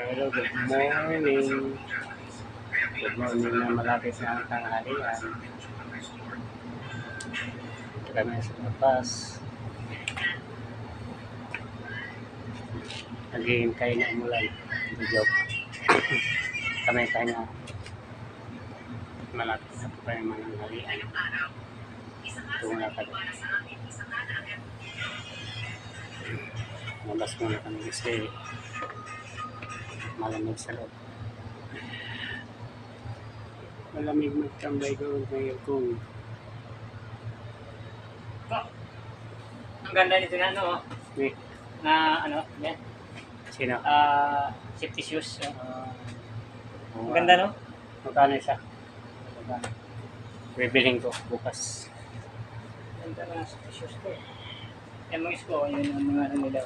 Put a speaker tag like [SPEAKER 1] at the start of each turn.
[SPEAKER 1] Hello, good morning. Good morning na malapit na ang tanghalian. Ito kami sa labas. Naghihintay na umulan. Hindi joke. Kami na malapit na po kayo mga tanghalian. Ito muna kami. Labas muna kami kasi malamig sa loob. Malamig magtambay doon ngayon kung
[SPEAKER 2] ang ganda nito na ano,
[SPEAKER 1] eh,
[SPEAKER 2] na ano, yan.
[SPEAKER 1] sino?
[SPEAKER 2] Safety shoes.
[SPEAKER 1] Ang
[SPEAKER 2] Ang ganda no?
[SPEAKER 1] Magkano isa? Bibiling ko bukas.
[SPEAKER 2] Ang ganda ng safety shoes ko. Yan mga isko, yun ang mga ano nila.